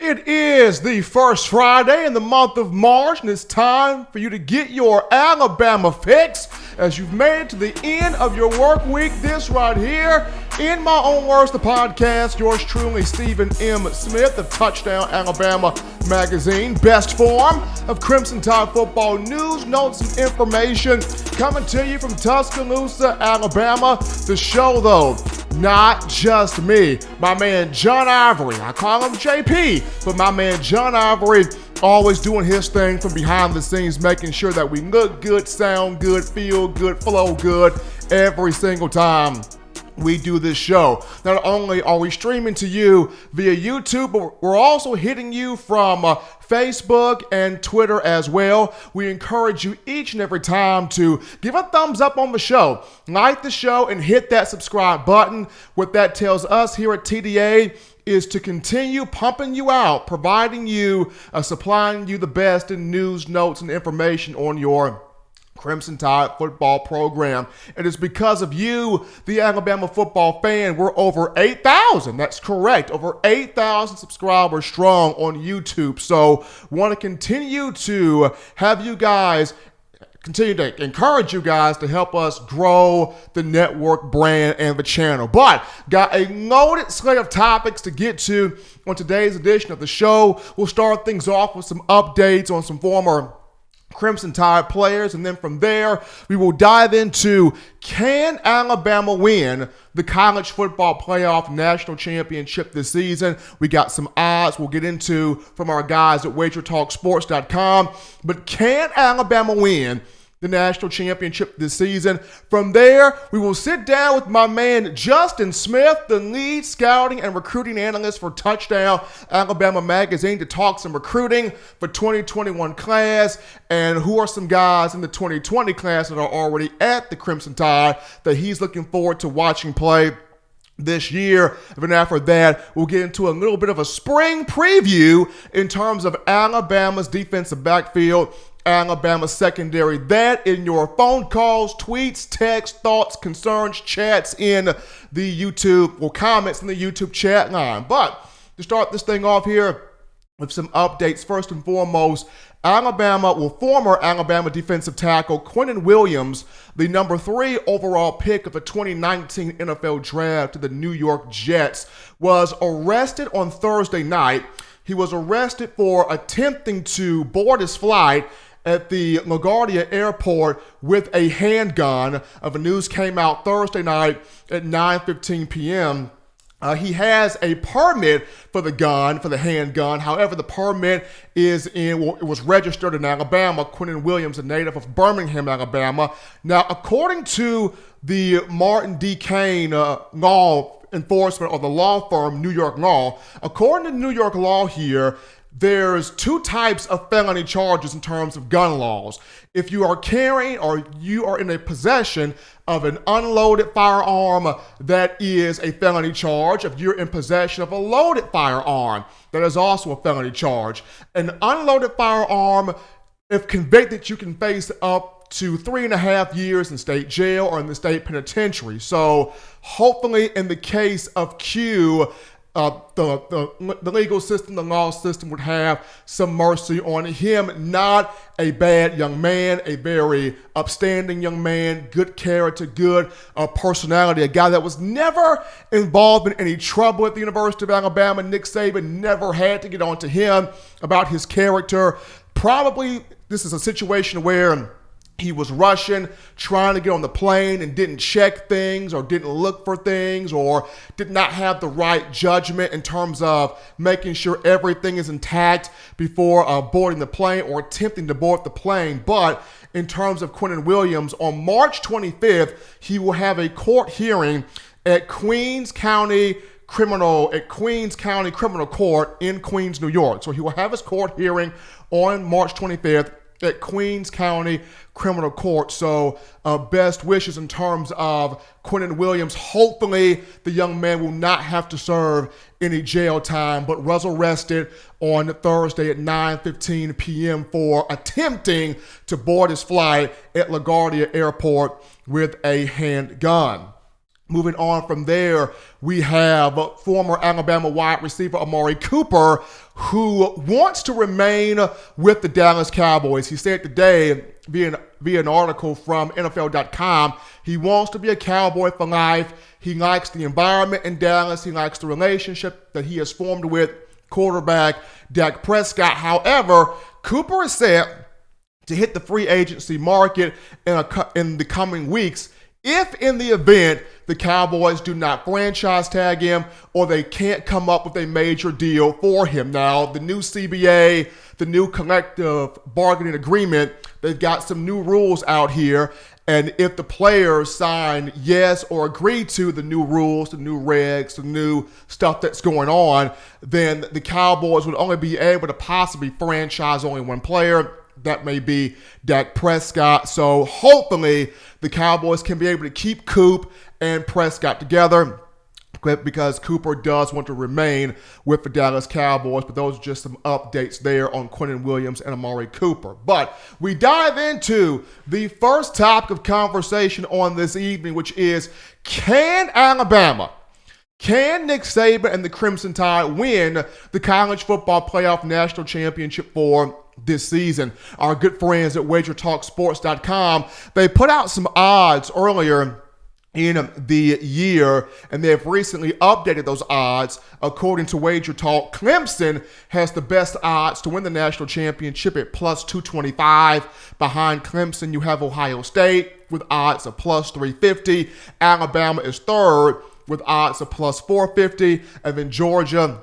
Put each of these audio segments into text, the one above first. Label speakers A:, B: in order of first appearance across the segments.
A: It is the first Friday in the month of March, and it's time for you to get your Alabama fix as you've made it to the end of your work week. This right here, in my own words, the podcast, yours truly, Stephen M. Smith of Touchdown Alabama Magazine, best form of Crimson2go football news, notes, and information coming to you from Tuscaloosa, Alabama. The show, though, not just me. My man John Ivory, I call him JP, but my man John Ivory always doing his thing from behind the scenes, making sure that we look good, sound good, feel good, flow good every single time we do this show. Not only are we streaming to you via YouTube, but we're also hitting you from Facebook and Twitter as well. We encourage you each and every time to give a thumbs up on the show, like the show, and hit that subscribe button. What that tells us here at TDA is to continue pumping you out, providing you, supplying you the best in news, notes, and information on your Crimson2go football program. It is because of you, the Alabama football fan. We're over 8,000. That's correct. Over 8,000 subscribers strong on YouTube. So want to continue to have you guys continue to encourage you guys to help us grow the network brand and the channel. But got a loaded slate of topics to get to on today's edition of the show. We'll start things off with some updates on some former Crimson2go players, and then from there we will dive into, can Alabama win the college football playoff national championship this season? We got some odds we'll get into from our guys at WaitRTalkSports.com, but can Alabama win the national championship this season? From there, we will sit down with my man Justin Smith, the lead scouting and recruiting analyst for Touchdown Alabama Magazine, to talk some recruiting for 2021 class and who are some guys in the 2020 class that are already at the Crimson2go that he's looking forward to watching play this year. And then after that, we'll get into a little bit of a spring preview in terms of Alabama's defensive backfield, Alabama secondary. That in your phone calls, tweets, texts, thoughts, concerns, chats in the YouTube, or comments in the YouTube chat line. But to start this thing off here with some updates, first and foremost, former Alabama defensive tackle Quinnen Williams, the number 3 overall pick of the 2019 NFL draft to the New York Jets, was arrested on Thursday night. He was arrested for attempting to board his flight at the LaGuardia airport with a handgun. The news came out Thursday night at 9:15 p.m. He has a permit for the gun, for the handgun. However, the permit it was registered in Alabama. Quinnen Williams, a native of Birmingham, Alabama. Now, according to the Martin D. Kane law enforcement, or the law firm New York Law, according to New York law here, there's 2 types of felony charges in terms of gun laws. If you are carrying or you are in a possession of an unloaded firearm, that is a felony charge. If you're in possession of a loaded firearm, that is also a felony charge. An unloaded firearm, if convicted, you can face up to 3.5 years in state jail or in the state penitentiary. So hopefully in the case of Q, the legal system, the law system would have some mercy on him. Not a bad young man, a very upstanding young man, good character, good personality, a guy that was never involved in any trouble at the University of Alabama. Nick Saban never had to get on to him about his character. Probably this is a situation where he was rushing, trying to get on the plane and didn't check things or didn't look for things or did not have the right judgment in terms of making sure everything is intact before boarding the plane or attempting to board the plane. But in terms of Quinnen Williams, on March 25th, he will have a court hearing at Queens County Criminal Court in Queens, New York. So he will have his court hearing on March 25th at Queens County Criminal Court. So best wishes in terms of Quinnen Williams. Hopefully the young man will not have to serve any jail time, but was arrested on Thursday at 9:15 p.m. for attempting to board his flight at LaGuardia Airport with a handgun. Moving on from there, we have former Alabama wide receiver Amari Cooper, who wants to remain with the Dallas Cowboys. He said today via an article from NFL.com, he wants to be a Cowboy for life. He likes the environment in Dallas. He likes the relationship that he has formed with quarterback Dak Prescott. However, Cooper is set to hit the free agency market in the coming weeks if in the event the Cowboys do not franchise tag him or they can't come up with a major deal for him. Now, the new CBA, the new collective bargaining agreement, they've got some new rules out here. And if the players sign yes or agree to the new rules, the new regs, the new stuff that's going on, then the Cowboys would only be able to possibly franchise only one player. That may be Dak Prescott. So hopefully the Cowboys can be able to keep Coop and Prescott together, because Cooper does want to remain with the Dallas Cowboys. But those are just some updates there on Quinnen Williams and Amari Cooper. But we dive into the first topic of conversation on this evening, which is, can Nick Saban and the Crimson Tide win the college football playoff national championship for this season? Our good friends at WagerTalkSports.com, they put out some odds earlier in the year, and they have recently updated those odds. According to Wager Talk, Clemson has the best odds to win the national championship at plus 225. Behind Clemson, you have Ohio State with odds of plus 350. Alabama is third with odds of plus 450. And then Georgia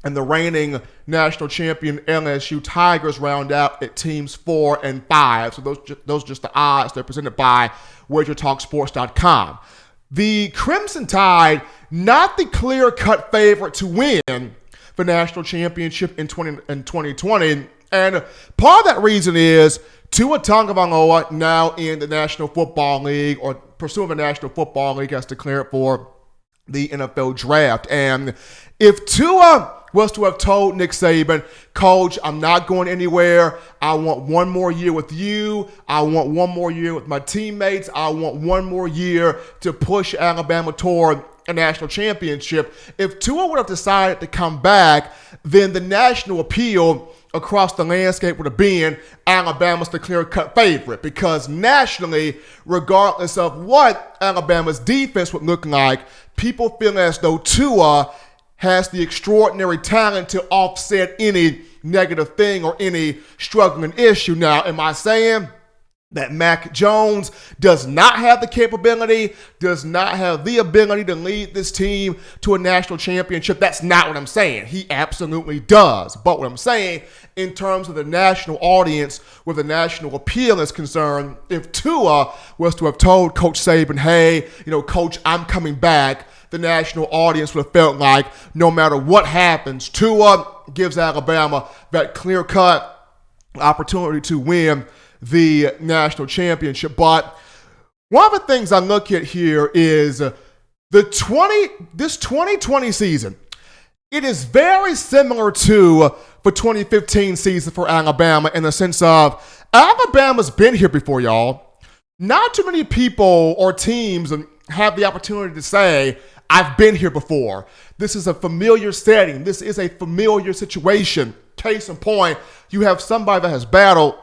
A: and the reigning national champion LSU Tigers round out at teams 4 and 5. So those are just the odds. They're presented by WagerTalkSports.com. The Crimson Tide, not the clear-cut favorite to win the national championship in 2020. And part of that reason is Tua Tagovailoa, now in the National Football League, or pursuing the National Football League, has declared for the NFL draft. And if Tua was to have told Nick Saban, Coach, I'm not going anywhere. I want one more year with you. I want one more year with my teammates. I want one more year to push Alabama toward a national championship. If Tua would have decided to come back, then the national appeal across the landscape would have been Alabama's the clear-cut favorite, because nationally, regardless of what Alabama's defense would look like, people feel as though Tua has the extraordinary talent to offset any negative thing or any struggling issue. Now, am I saying that Mac Jones does not have the capability, does not have the ability to lead this team to a national championship? That's not what I'm saying. He absolutely does. But what I'm saying, in terms of the national audience, where the national appeal is concerned, if Tua was to have told Coach Saban, hey, Coach, I'm coming back, the national audience would have felt like no matter what happens, Tua gives Alabama that clear-cut opportunity to win the national championship. But one of the things I look at here is this 2020 season. It is very similar to the 2015 season for Alabama, in the sense of Alabama's been here before, y'all. Not too many people or teams have the opportunity to say, I've been here before. This is a familiar setting. This is a familiar situation. Case in point, you have somebody that has battled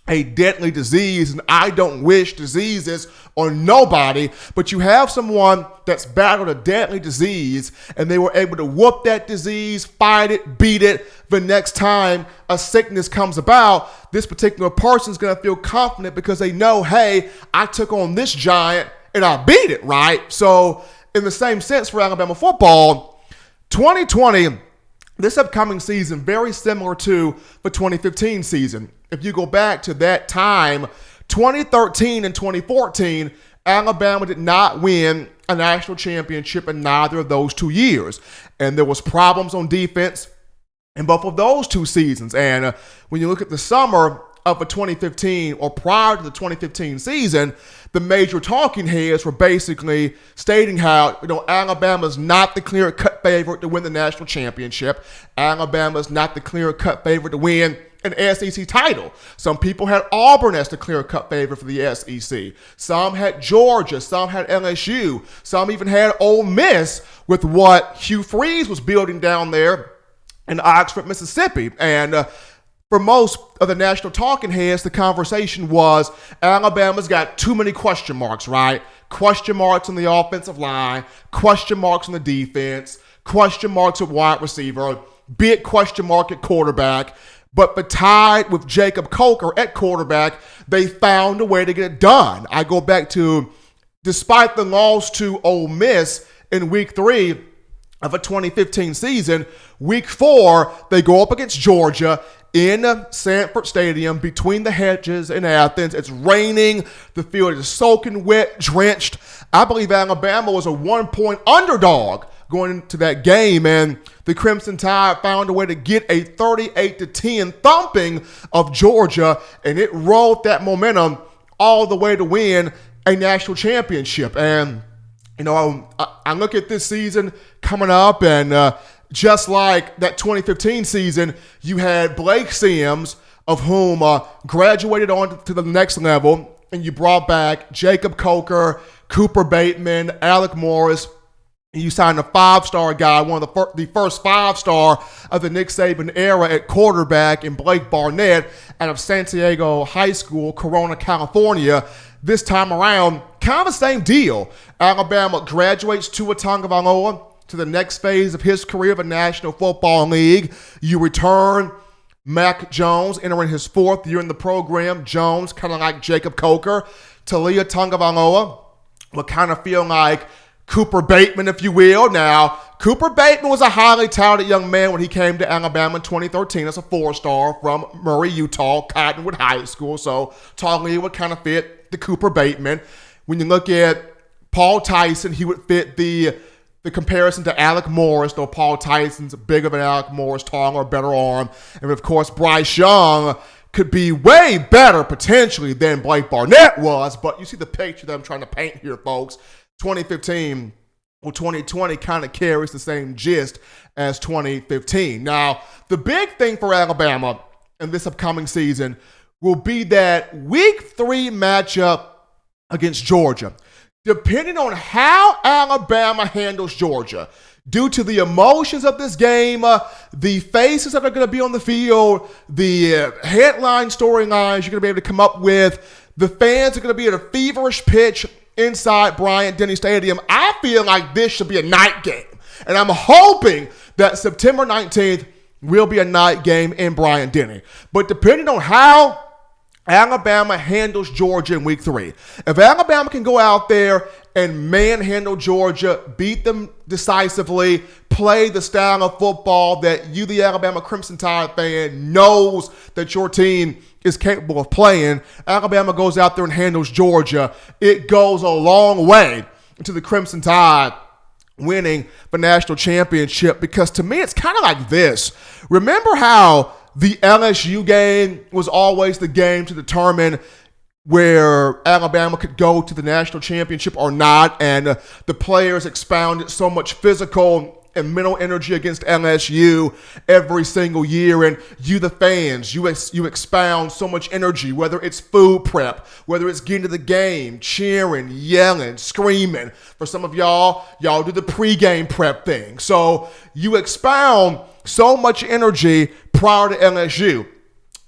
A: a deadly disease, and I don't wish diseases on nobody, but you have someone that's battled a deadly disease, and they were able to whoop that disease, fight it, beat it. The next time a sickness comes about, this particular person's going to feel confident because they know, hey, I took on this giant and I beat it, right? So in the same sense for Alabama football, 2020, this upcoming season, very similar to the 2015 season. If you go back to that time, 2013 and 2014, Alabama did not win a national championship in neither of those 2 years. And there was problems on defense in both of those 2 seasons. And when you look at the summer of the 2015, or prior to the 2015 season, the major talking heads were basically stating how, Alabama's not the clear-cut favorite to win the national championship. Alabama's not the clear-cut favorite to win an SEC title. Some people had Auburn as the clear-cut favorite for the SEC. Some had Georgia. Some had LSU. Some even had Ole Miss with what Hugh Freeze was building down there in Oxford, Mississippi. And for most of the national talking heads, the conversation was Alabama's got too many question marks, right? Question marks on the offensive line, question marks on the defense, question marks at wide receiver, big question mark at quarterback. But tied with Jacob Coker at quarterback, they found a way to get it done. I go back to, despite the loss to Ole Miss in week 3 of a 2015 season, week 4, they go up against Georgia in Sanford Stadium between the hedges in Athens. It's raining. The field is soaking wet, drenched. I believe Alabama was a 1-point underdog going into that game, and the Crimson Tide found a way to get a 38-10 thumping of Georgia, and it rolled that momentum all the way to win a national championship. And, you know, I look at this season coming up, and just like that 2015 season, you had Blake Sims, of whom graduated on to the next level, and you brought back Jacob Coker, Cooper Bateman, Alec Morris. You signed a 5-star guy, one of the first 5-star of the Nick Saban era at quarterback, in Blake Barnett out of San Diego High School, Corona, California. This time around, kind of the same deal. Alabama graduates Tua Tagovailoa to the next phase of his career of the National Football League. You return Mac Jones, entering his 4th year in the program. Jones, kind of like Jacob Coker. Tua Tagovailoa will kind of feel like Cooper Bateman, if you will. Now, Cooper Bateman was a highly talented young man when he came to Alabama in 2013 as a 4-star from Murray, Utah, Cottonwood High School. So Tua would kind of fit the Cooper Bateman. When you look at Paul Tyson, he would fit the comparison to Alec Morris, though Paul Tyson's bigger than Alec Morris, taller, better arm. And of course, Bryce Young could be way better potentially than Blake Barnett was. But you see the picture that I'm trying to paint here, folks. 2015 or 2020 kind of carries the same gist as 2015. Now, the big thing for Alabama in this upcoming season will be that week 3 matchup against Georgia. Depending on how Alabama handles Georgia, due to the emotions of this game, the faces that are going to be on the field, the headline storylines you're going to be able to come up with, the fans are going to be at a feverish pitch inside Bryant-Denny Stadium. I feel like this should be a night game. And I'm hoping that September 19th will be a night game in Bryant-Denny. But depending on how Alabama handles Georgia in week 3, if Alabama can go out there and manhandle Georgia, beat them decisively, play the style of football that you, the Alabama Crimson Tide fan, knows that your team is capable of playing, Alabama goes out there and handles Georgia, it goes a long way to the Crimson Tide winning the national championship. Because to me, it's kind of like this. Remember how the LSU game was always the game to determine where Alabama could go to the national championship or not, and the players expounded so much physical and mental energy against LSU every single year, and you, the fans, you expound so much energy, whether it's food prep, whether it's getting to the game, cheering, yelling, screaming. For some of y'all do the pregame prep thing. So you expound so much energy prior to LSU,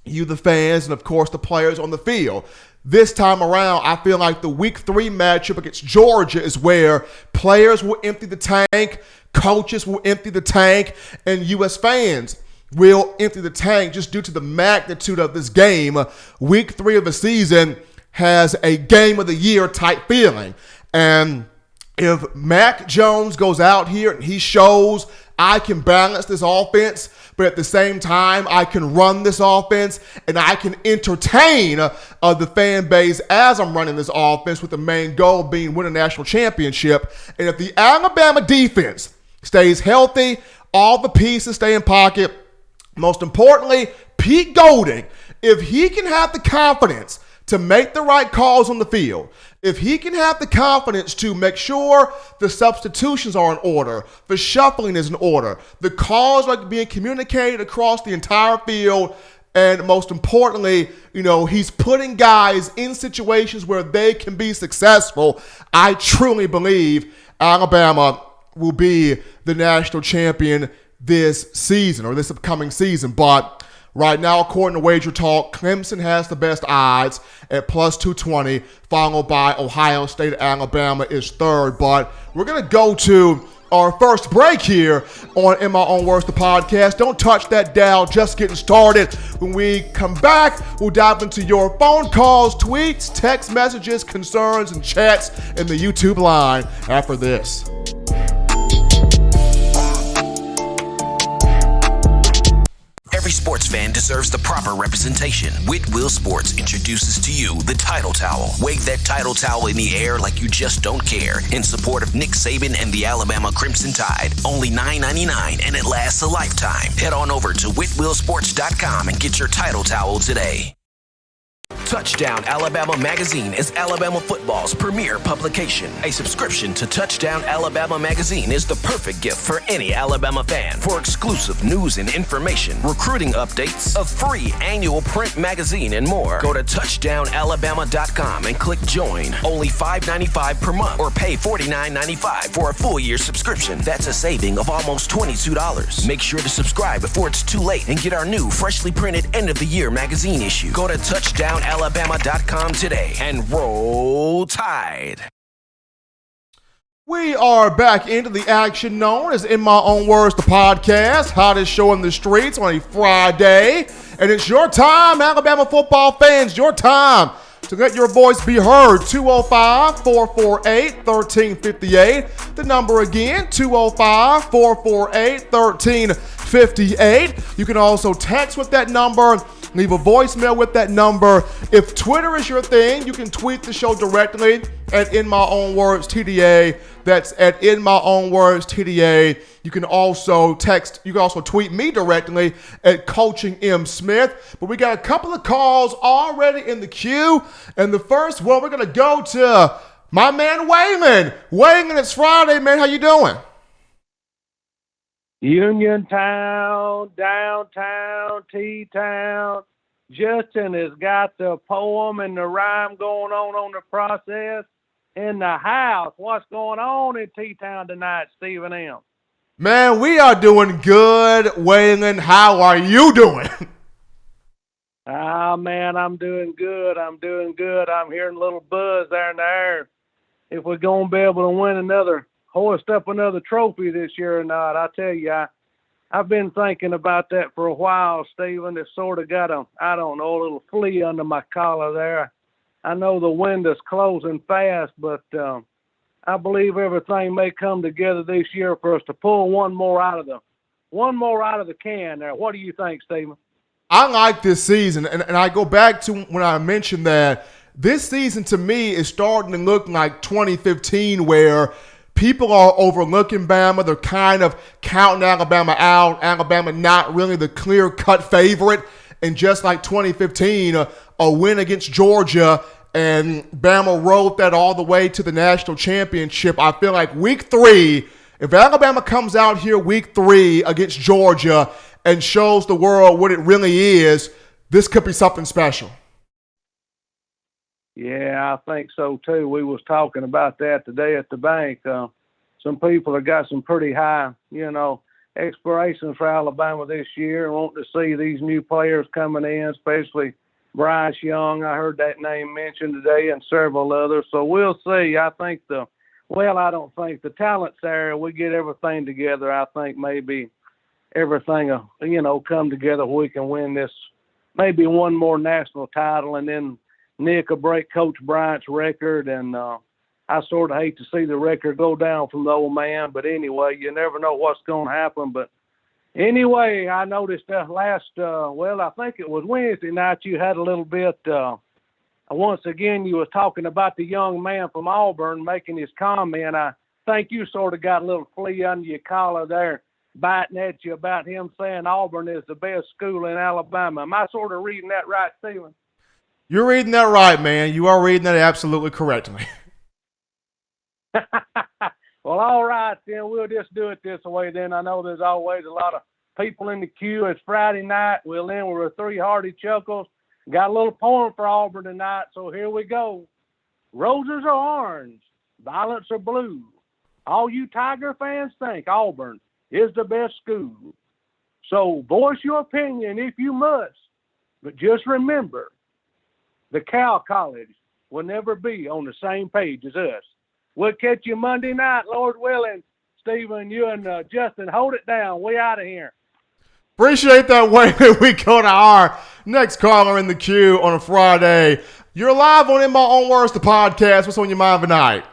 A: you, the fans, and of course the players on the field. This time around, I feel like the week 3 matchup against Georgia is where players will empty the tank, coaches will empty the tank, and U.S. fans will empty the tank just due to the magnitude of this game. Week 3 of the season has a game of the year type feeling. And if Mac Jones goes out here and he shows I can balance this offense, but at the same time, I can run this offense and I can entertain the fan base as I'm running this offense, with the main goal being win a national championship. And if the Alabama defense stays healthy, all the pieces stay in pocket, most importantly, Pete Golding, if he can have the confidence to make the right calls on the field, if he can have the confidence to make sure the substitutions are in order, the shuffling is in order, the calls are being communicated across the entire field, And most importantly, he's putting guys in situations where they can be successful. I truly believe Alabama will be the national champion this season or this upcoming season. But right now, according to Waitr Talk, Clemson has the best odds at plus 220, followed by Ohio State. Alabama is third. But we're going to go to our first break here on In My Own Words, the podcast. Don't touch that dial, just getting started. When we come back, we'll dive into your phone calls, tweets, text messages, concerns, and chats in the YouTube line after this.
B: Every sports fan deserves the proper representation. Whitwell Sports introduces to you the Title Towel. Wave that Title Towel in the air like you just don't care in support of Nick Saban and the Alabama Crimson Tide. Only $9.99 and it lasts a lifetime. Head on over to whitwellsports.com and get your Title Towel today. Touchdown Alabama Magazine is Alabama football's premier publication. A subscription to Touchdown Alabama Magazine is the perfect gift for any Alabama fan. For exclusive news and information, recruiting updates, a free annual print magazine, and more, go to touchdownalabama.com and click join. Only $5.95 per month or pay $49.95 for a full year subscription. That's a saving of almost $22. Make sure to subscribe before it's too late and get our new freshly printed end of the year magazine issue. Go to touchdownalabama.com today and roll Tide.
A: We are back into the action known as In My Own Words, the podcast, hottest show in the streets on a Friday. And it's your time, Alabama football fans, your time to let your voice be heard. 205-448-1358. The number again, 205-448-1358. You can also text with that number. Leave a voicemail with that number. If Twitter is your thing, you can tweet the show directly at In My Own Words TDA. That's at In My Own Words TDA. You can also tweet me directly at Coaching M Smith. But we got a couple of calls already in the queue. And the first one, we're going to go to my man Waylon. Waylon, it's Friday, man. How you doing?
C: Uniontown, downtown, T-Town. Justin has got the poem and the rhyme going on the process in the house. What's going on in T-Town tonight, Stephen M.?
A: Man, we are doing good, Waylon. How are you doing?
C: Man, I'm doing good. I'm hearing a little buzz there in the air. If we're going to be able to hoist up another trophy this year or not. I tell you, I've been thinking about that for a while, Stephen. It's sort of got a little flea under my collar there. I know the window's closing fast, but I believe everything may come together this year for us to pull one more out of the can there. What do you think, Stephen?
A: I like this season, and I go back to when I mentioned that this season to me is starting to look like 2015, where people are overlooking Bama. They're kind of counting Alabama out. Alabama not really the clear-cut favorite. And just like 2015, a win against Georgia, and Bama rode that all the way to the national championship. I feel like week 3, if Alabama comes out here week 3 against Georgia and shows the world what it really is, this could be something special.
C: Yeah, I think so too. We was talking about that today at the bank. Some people have got some pretty high, expectations for Alabama this year and want to see these new players coming in, especially Bryce Young. I heard that name mentioned today and several others. So we'll see. I don't think the talent's there. We get everything together. I think maybe everything will, come together where we can win this, maybe one more national title, and then Nick will break Coach Bryant's record, and I sort of hate to see the record go down from the old man. But anyway, you never know what's going to happen. But anyway, I noticed I think it was Wednesday night, you had a little bit, once again, you were talking about the young man from Auburn making his comment. I think you sort of got a little flea under your collar there, biting at you about him saying Auburn is the best school in Alabama. Am I sort of reading that right, Stephen?
A: You're reading that right, man. You are reading that absolutely correctly.
C: Well, all right, then. We'll just do it this way then. I know there's always a lot of people in the queue. It's Friday night. We'll end with 3 hearty chuckles. Got a little poem for Auburn tonight, so here we go. Roses are orange, violets are blue. All you Tiger fans think Auburn is the best school. So voice your opinion if you must, but just remember, the Cal College will never be on the same page as us. We'll catch you Monday night, Lord willing. Stephen, you and Justin, hold it down. We out of here.
A: Appreciate that, Waitr. We go to our next caller in the queue on a Friday. You're live on In My Own Words, the podcast. What's on your mind tonight?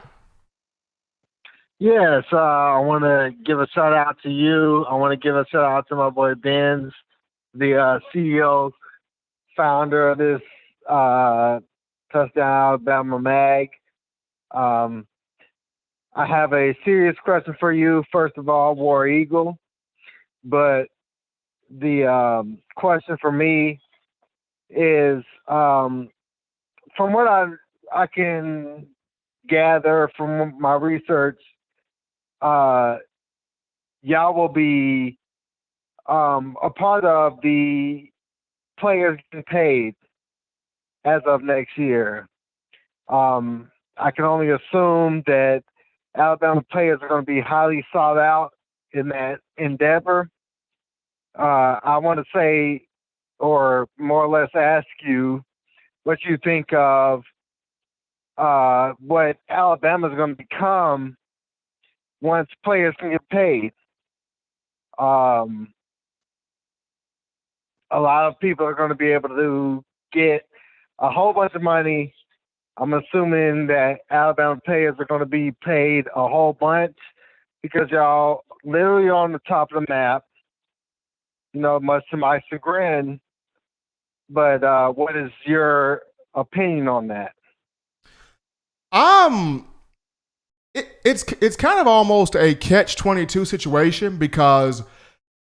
D: Yes, I want to give a shout out to you. I want to give a shout out to my boy Benz, the CEO, founder of this Touchdown Alabama mag. I have a serious question for you. First of all, War Eagle, but the question for me is, from what I can gather from my research, y'all will be a part of the players getting paid as of next year. I can only assume that Alabama players are going to be highly sought out in that endeavor. I want to say, or more or less ask you, what you think of what Alabama is going to become once players can get paid. A lot of people are going to be able to get a whole bunch of money. I'm assuming that Alabama players are going to be paid a whole bunch because y'all literally on the top of the map, much to my chagrin. But what is your opinion on that?
A: It's kind of almost a catch-22 situation because,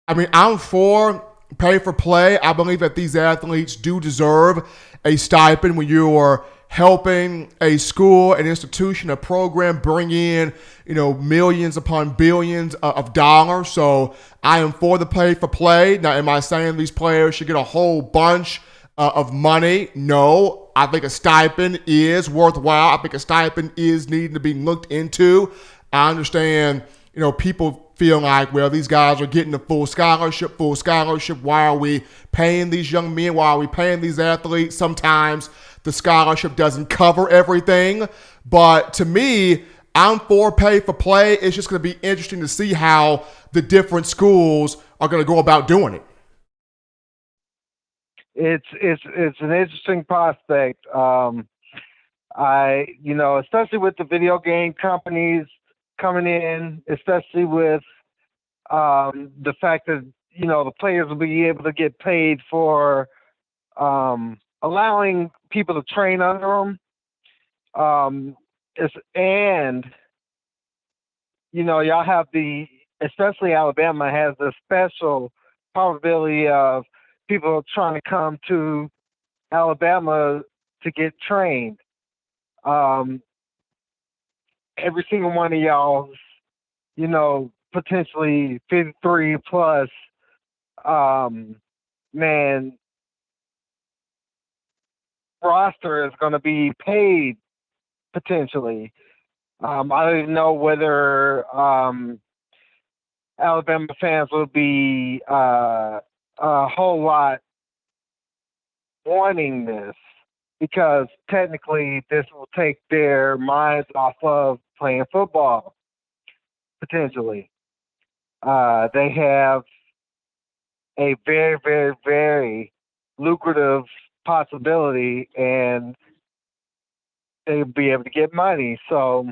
A: I'm for pay for play. I believe that these athletes do deserve a stipend when you are helping a school, an institution, a program bring in, millions upon billions of dollars. So I am for the pay for play. Now, am I saying these players should get a whole bunch of money? No. I think a stipend is worthwhile. I think a stipend is needing to be looked into. I understand, people feel like, well, these guys are getting a full scholarship. Why are we paying these young men? Why are we paying these athletes? Sometimes the scholarship doesn't cover everything. But to me, I'm for pay for play. It's just going to be interesting to see how the different schools are going to go about doing it.
D: It's an interesting prospect. Especially with the video game companies coming in, especially with the fact that the players will be able to get paid for allowing people to train under them. Y'all have especially Alabama has the special probability of people trying to come to Alabama to get trained. Every single one of y'all's, potentially 53 plus, roster is going to be paid potentially. I don't even know whether Alabama fans will be a whole lot wanting this, because technically this will take their minds off of playing football, potentially. They have a very, very, very lucrative possibility, and they'll be able to get money. So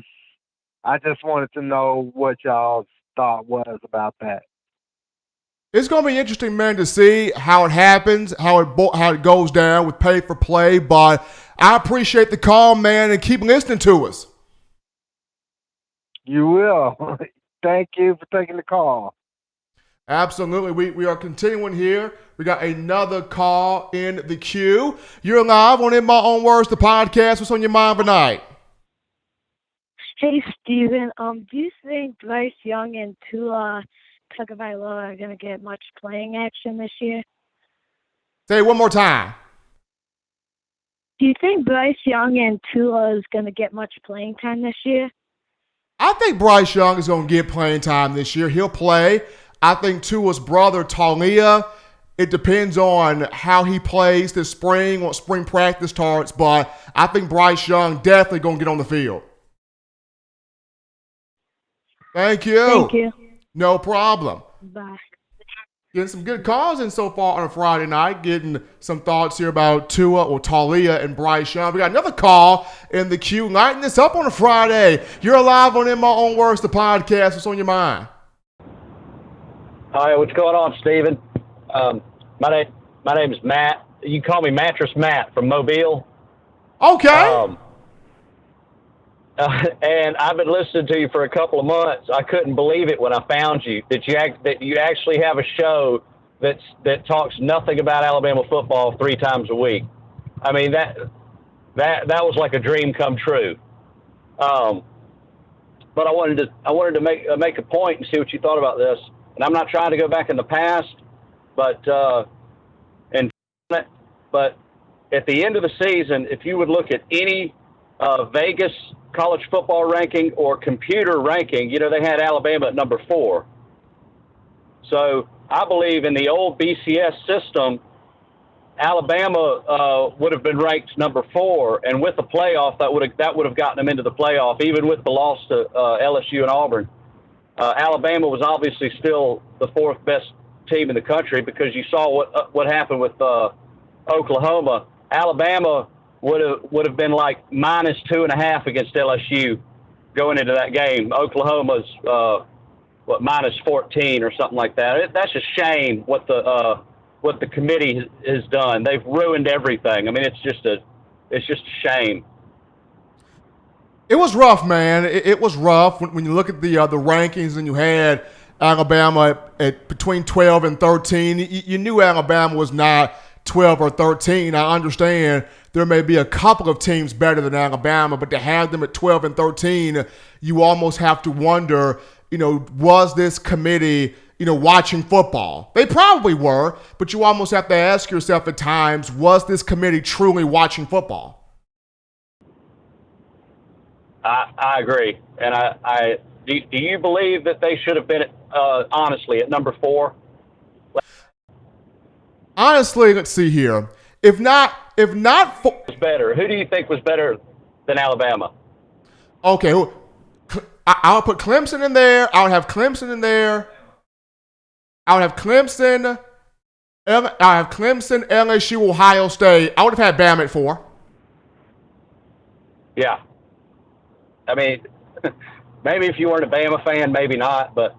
D: I just wanted to know what y'all's thought was about that.
A: It's going to be interesting, man, to see how it happens, how it goes down with pay for play. But I appreciate the call, man, and keep listening to us.
D: You will. Thank you for taking the call.
A: Absolutely. We are continuing here. We got another call in the queue. You're live on In My Own Words, the podcast. What's on your mind tonight?
E: Hey, Steven. Do you think Bryce Young and Tua Tagovailoa are going to get much playing action this year?
A: Say it one more time.
E: Do you think Bryce Young and Tua is going to get much playing time this year?
A: I think Bryce Young is going to get playing time this year. He'll play. I think Tua's brother, Talia, it depends on how he plays this spring, what spring practice starts, but I think Bryce Young definitely going to get on the field. Thank you.
E: Thank you.
A: No problem.
E: Bye.
A: Getting some good calls in so far on a Friday night. Getting some thoughts here about Tua or Talia and Bryce Young. We got another call in the queue. Lighting this up on a Friday. You're live on In My Own Words, the podcast. What's on your mind?
F: Hi, what's going on, Steven? My name is Matt. You can call me Mattress Matt from Mobile.
A: Okay.
F: And I've been listening to you for a couple of months. I couldn't believe it when I found you that you actually have a show that talks nothing about Alabama football 3 times a week. I mean that was like a dream come true. But I wanted to make a point and see what you thought about this. And I'm not trying to go back in the past, but at the end of the season, if you would look at any Vegas college football ranking or computer ranking, they had Alabama at number 4. So I believe in the old BCS system, Alabama would have been ranked number 4, and with the playoff, that would have gotten them into the playoff, even with the loss to LSU and Auburn. Alabama was obviously still the 4th best team in the country because you saw what happened with Oklahoma. Alabama would have been like -2.5 against LSU going into that game. Oklahoma's -14 or something like that. That's a shame what the committee has done. They've ruined everything. I mean, it's just a shame.
A: It was rough, man. It was rough when you look at the rankings and you had Alabama at between 12 and 13. You knew Alabama was not 12 or 13. I understand there may be a couple of teams better than Alabama, but to have them at 12 and 13, you almost have to wonder, was this committee, watching football? They probably were, but you almost have to ask yourself at times, was this committee truly watching football?
F: I agree. And do you believe that they should have been, honestly, at number 4?
A: Honestly, let's see here. If not
F: Was better. Who do you think was better than Alabama?
A: Okay, I'll put Clemson in there. I would have Clemson in there. I would have Clemson, LSU, Ohio State. I would have had Bama at 4.
F: Yeah. I mean, maybe if you weren't a Bama fan, maybe not, but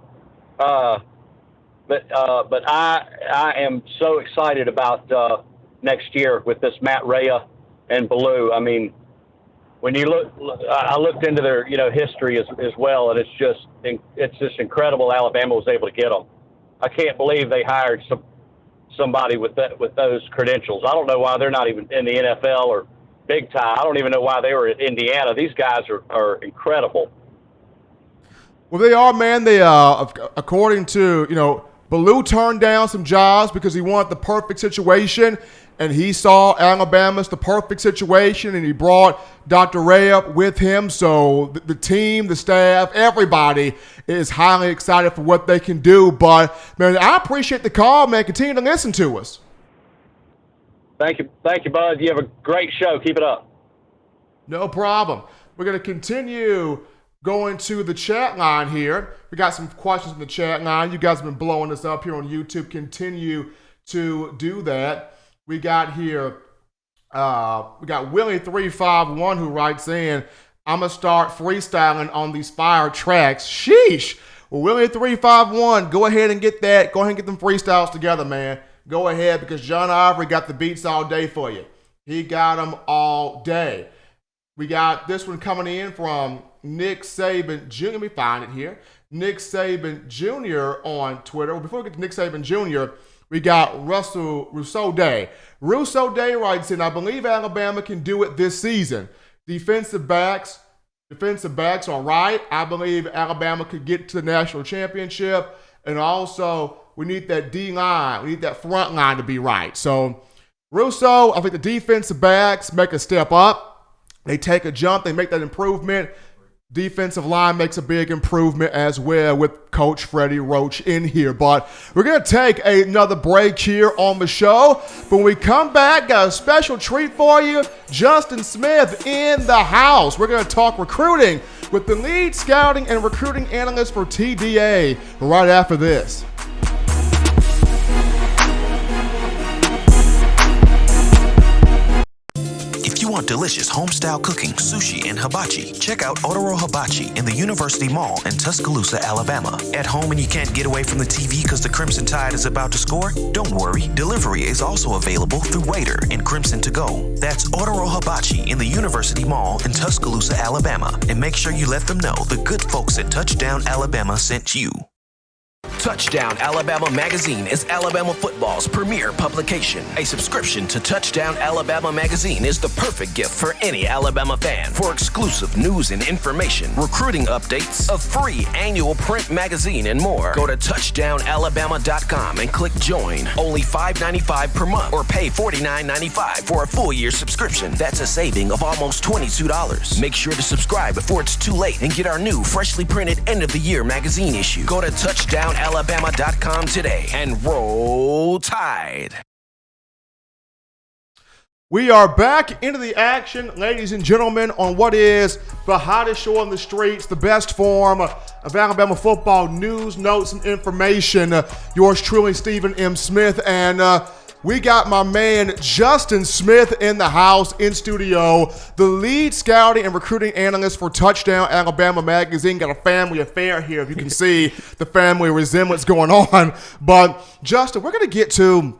F: I am so excited about next year with this Matt Rhea and Blue. I mean, when you I looked into their history as well, and it's just incredible. Alabama was able to get them. I can't believe they hired somebody with those credentials. I don't know why they're not even in the NFL or Big Time. I don't even know why they were at Indiana. These guys are incredible.
A: Well, they are, man. They according to Blue turned down some jobs because he wanted the perfect situation, and he saw Alabama's the perfect situation, and he brought Dr. Ray up with him. So the team, the staff, everybody is highly excited for what they can do. But, man, I appreciate the call, man. Continue to listen to us.
F: Thank you, bud. You have a great show. Keep it up.
A: No problem. We're going to continue going to the chat line here. We got some questions in the chat line. You guys have been blowing us up here on YouTube. Continue to do that. We got here, we got Willie351 who writes in, I'm going to start freestyling on these fire tracks. Sheesh. Well, Willie351, go ahead and get that. Go ahead and get them freestyles together, man. Go ahead, because John Ivory got the beats all day for you. He got them all day. We got this one coming in from Nick Saban Jr. Let me find it here. Nick Saban Jr. on Twitter. Well, before we get to Nick Saban Jr., we got Russo Day. Russo Day writes in, I believe Alabama can do it this season. Defensive backs are right. I believe Alabama could get to the national championship. And also, we need that D-line. We need that front line to be right. So, Russo, I think the defensive backs make a step up. They take a jump. They make that improvement. Defensive line makes a big improvement as well with Coach Freddie Roach in here. But we're going to take another break here on the show. But when we come back, got a special treat for you. Justin Smith in the house. We're going to talk recruiting with the lead scouting and recruiting analyst for TDA right after this.
B: If you want delicious home-style cooking, sushi, and hibachi, check out Otoro Hibachi in the University Mall in Tuscaloosa, Alabama. At home and you can't get away from the TV because the Crimson Tide is about to score? Don't worry, delivery is also available through Waitr and Crimson2go. That's Otoro Hibachi in the University Mall in Tuscaloosa, Alabama. And make sure you let them know the good folks at Touchdown Alabama sent you. Touchdown Alabama Magazine is Alabama football's premier publication. A subscription to Touchdown Alabama Magazine is the perfect gift for any Alabama fan. For exclusive news and information, recruiting updates, a free annual print magazine, and more, go to touchdownalabama.com and click join. Only $5.95 per month or pay $49.95 for a full year subscription. That's a saving of almost $22. Make sure to subscribe before it's too late and get our new freshly printed end of the year magazine issue. Go to touchdownalabama.com today and roll Tide.
A: We are back into the action, ladies and gentlemen, on what is the hottest show on the streets, the best form of Alabama football news, notes, and information. Yours truly, Stephen M. Smith, and we got my man Justin Smith in the house, in studio, the lead scouting and recruiting analyst for Touchdown Alabama Magazine. Got a family affair here, if you can see the family resemblance going on. But Justin, we're going to get to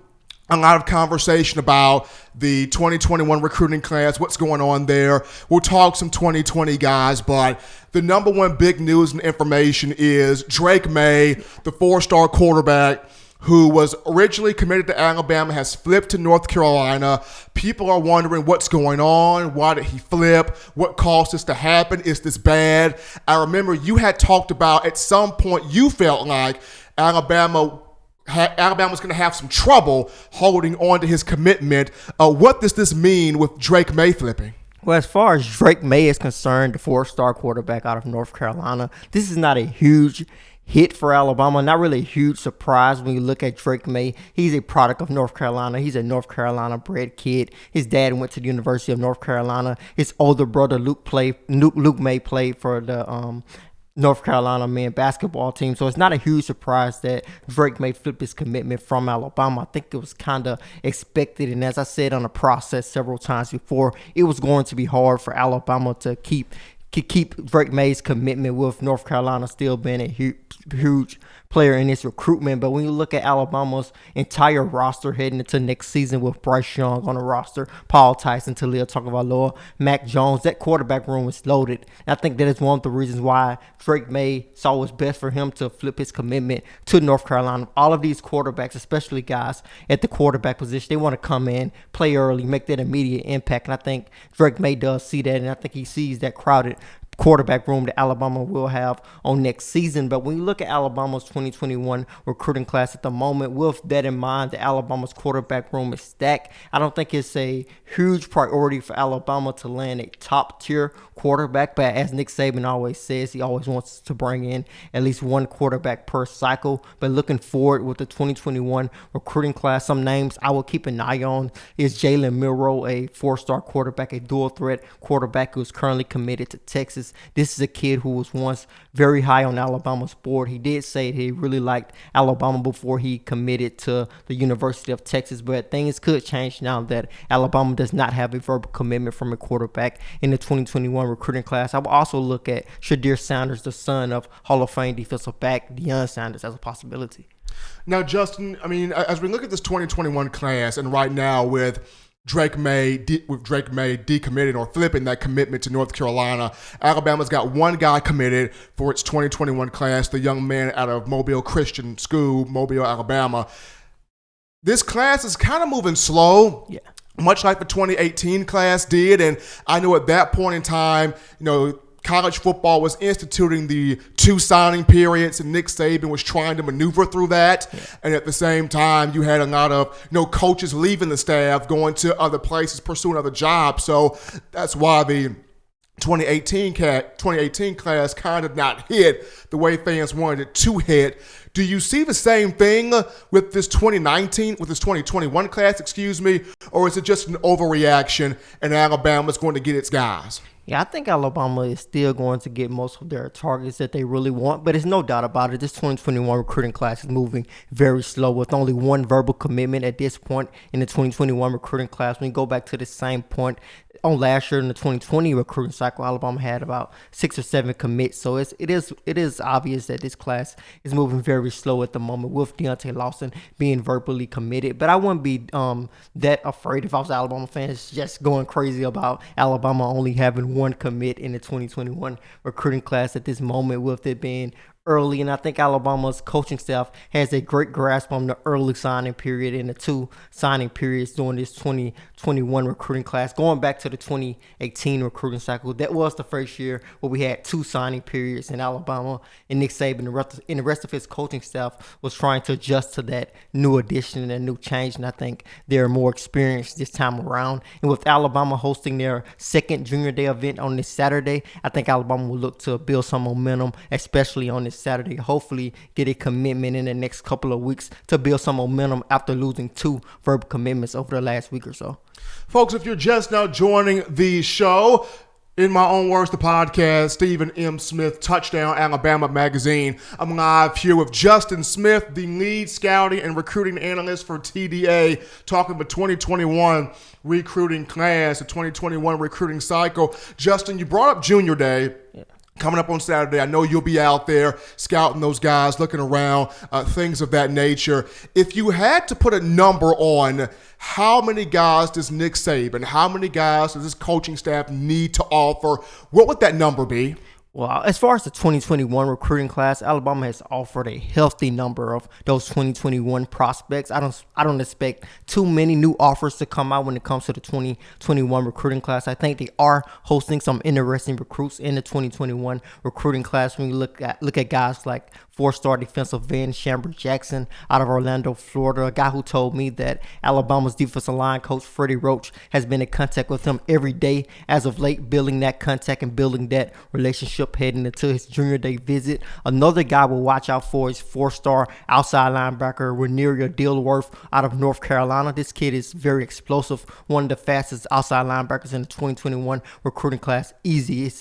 A: a lot of conversation about the 2021 recruiting class, what's going on there. We'll talk some 2020 guys, but the number one big news and information is Drake May, the four-star quarterback, who was originally committed to Alabama, has flipped to North Carolina. People are wondering what's going on. Why did he flip? What caused this to happen? Is this bad? I remember you had talked about at some point you felt like Alabama's going to have some trouble holding on to his commitment. What does this mean with Drake May flipping?
G: Well, as far as Drake May is concerned, the four-star quarterback out of North Carolina, this is not a huge hit for Alabama. Not really a huge surprise when you look at Drake May. He's a product of North Carolina. He's a North Carolina bred kid. His dad went to the University of North Carolina. His older brother Luke May played for the North Carolina men basketball team. So it's not a huge surprise that Drake May flip his commitment from Alabama. I think it was kind of expected. And as I said on the process several times before, it was going to be hard for Alabama to keep Drake May's commitment, with North Carolina still being a huge player in its recruitment. But when you look at Alabama's entire roster heading into next season, with Bryce Young on the roster, Paul Tyson, Talia Tagovailoa, Mac Jones, that quarterback room is loaded. And I think that is one of the reasons why Drake May saw it was best for him to flip his commitment to North Carolina. All of these quarterbacks, especially guys at the quarterback position, they want to come in, play early, make that immediate impact. And I think Drake May does see that, and I think he sees that crowded quarterback room that Alabama will have on next season. But when you look at Alabama's 2021 recruiting class at the moment, with that in mind, that Alabama's quarterback room is stacked, I don't think it's a huge priority for Alabama to land a top-tier quarterback. But as Nick Saban always says, he always wants to bring in at least one quarterback per cycle. But looking forward with the 2021 recruiting class, some names I will keep an eye on is Jalen Milroe, a four-star quarterback, a dual-threat quarterback who's currently committed to Texas. This is a kid who was once very high on Alabama's board. He did say he really liked Alabama before he committed to the University of Texas, but things could change now that Alabama does not have a verbal commitment from a quarterback in the 2021 recruiting class. I will also look at Shadir Sanders, the son of Hall of Fame defensive back Deion Sanders, as a possibility.
A: Now, Justin, I mean, as we look at this 2021 class, and right now with Drake May decommitting or flipping that commitment to North Carolina, Alabama's got one guy committed for its 2021 class, the young man out of Mobile Christian School, Mobile, Alabama. This class is kind of moving slow.
G: Yeah.
A: Much like the 2018 class did. And I know at that point in time, college football was instituting the 2 signing periods, and Nick Saban was trying to maneuver through that. Yeah. And at the same time, you had a lot of coaches leaving the staff, going to other places, pursuing other jobs. So that's why the 2018 class kind of not hit the way fans wanted it to hit. Do you see the same thing with this 2021 class, or is it just an overreaction and Alabama's going to get its guys?
G: Yeah, I think Alabama is still going to get most of their targets that they really want, but there's no doubt about it. This 2021 recruiting class is moving very slow with only one verbal commitment at this point in the 2021 recruiting class. When you go back to the same point on last year in the 2020 recruiting cycle, Alabama had about 6 or 7 commits. So it is obvious that this class is moving very slow at the moment with Deontay Lawson being verbally committed. But I wouldn't be that afraid if I was an Alabama fan. It's just going crazy about Alabama only having one commit in the 2021 recruiting class at this moment, with it being early. And I think Alabama's coaching staff has a great grasp on the early signing period and the 2 signing periods during this 2021 recruiting class. Going back to the 2018 recruiting cycle, that was the first year where we had 2 signing periods in Alabama, and Nick Saban and the rest of his coaching staff was trying to adjust to that new addition and new change. And I think they're more experienced this time around. And with Alabama hosting their second Junior Day event on this Saturday, I think Alabama will look to build some momentum, especially on this Saturday. Hopefully get a commitment in the next couple of weeks to build some momentum after losing 2 verbal commitments over the last week or so.
A: Folks, if you're just now joining the show, in my own words, the podcast, Stephen M. Smith, Touchdown Alabama Magazine. I'm live here with Justin Smith, the lead scouting and recruiting analyst for TDA, talking about 2021 recruiting class, the 2021 recruiting cycle. Justin, you brought up Junior Day. Yeah. Coming up on Saturday. I know you'll be out there scouting those guys, looking around, things of that nature. If you had to put a number on how many guys does Nick Saban, how many guys does his coaching staff need to offer, what would that number be?
G: Well, as far as the 2021 recruiting class, Alabama has offered a healthy number of those 2021 prospects. I don't expect too many new offers to come out when it comes to the 2021 recruiting class. I think they are hosting some interesting recruits in the 2021 recruiting class. When you look at guys like 4-star defensive end Shamber Jackson out of Orlando, Florida, a guy who told me that Alabama's defensive line coach Freddie Roach has been in contact with him every day as of late, building that contact and building that relationship heading into his Junior Day visit. Another guy we'll watch out for is 4-star outside linebacker Reneria Dilworth out of North Carolina. This kid is very explosive, one of the fastest outside linebackers in the 2021 recruiting class. Easy.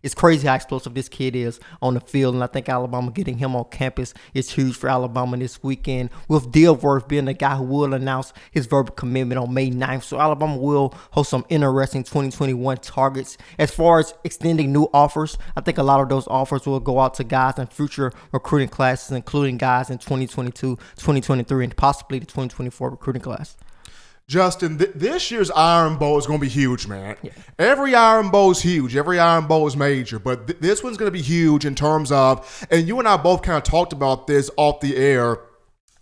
G: It's crazy how explosive this kid is on the field, and I think Alabama getting him on campus is huge for Alabama this weekend, with Dilworth being the guy who will announce his verbal commitment on May 9th. So Alabama will host some interesting 2021 targets. As far as extending new offers, I think a lot of those offers will go out to guys in future recruiting classes, including guys in 2022, 2023, and possibly the 2024 recruiting class.
A: Justin, this year's Iron Bowl is going to be huge, man. Yeah. Every Iron Bowl is huge. Every Iron Bowl is major. But this one's going to be huge in terms of, and you and I both kind of talked about this off the air,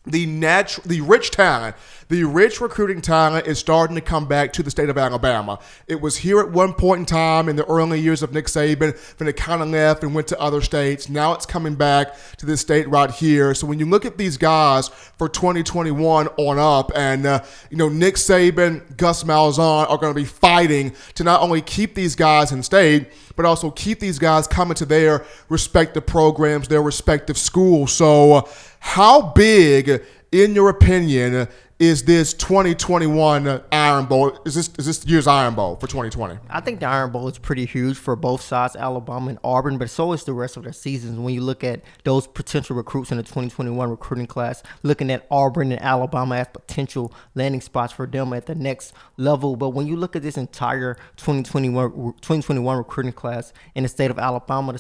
A: the rich talent, the rich recruiting talent is starting to come back to the state of Alabama. It was here at one point in time in the early years of Nick Saban, then it kind of left and went to other states. Now it's coming back to this state right here. So when you look at these guys for 2021 on up, and Nick Saban, Gus Malzahn are going to be fighting to not only keep these guys in state, but also keep these guys coming to their respective programs, their respective schools. So how big, in your opinion, is this 2021 Iron Bowl? Is this year's Iron Bowl for 2020?
G: I think the Iron Bowl is pretty huge for both sides, Alabama and Auburn, but so is the rest of their seasons. When you look at those potential recruits in the 2021 recruiting class, looking at Auburn and Alabama as potential landing spots for them at the next level. But when you look at this entire 2021 recruiting class in the state of Alabama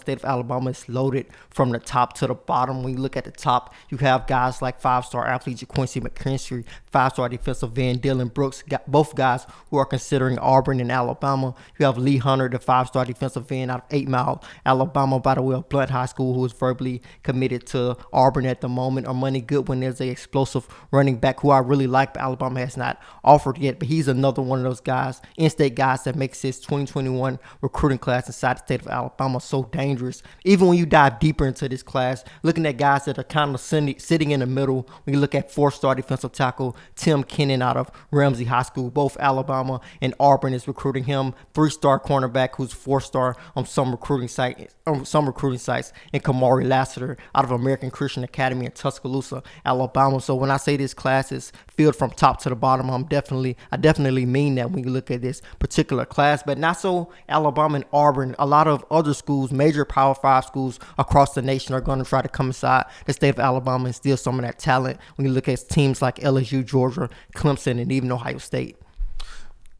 G: is loaded from the top to the bottom. When you look at the top, you have guys like 5-star athlete JaQuincy McKinstry, 5-star defensive end, Dylan Brooks, both guys who are considering Auburn and Alabama. You have Lee Hunter, the 5-star defensive end out of 8 Mile, Alabama, by the way, of Blunt High School, who is verbally committed to Auburn at the moment. Armani Goodwin is an explosive running back who I really like, but Alabama has not offered yet. But he's another one of those guys, in-state guys, that makes his 2021 recruiting class inside the state of Alabama so dangerous. Even when you dive deeper into this class, looking at guys that are kind of sitting in the middle, when you look at 4-star defensive tackle Tim Kennan out of Ramsey High School, both Alabama and Auburn is recruiting him. 3-star cornerback who's 4-star on some recruiting sites, and Kamari Lassiter out of American Christian Academy in Tuscaloosa, Alabama. So when I say this class is filled from top to the bottom, I definitely mean that when you look at this particular class. But not so Alabama and Auburn. A lot of other schools, major Power 5 schools across the nation, are going to try to come inside the state of Alabama and steal some of that talent when you look at teams like LSU, Georgia, Clemson, and even Ohio State.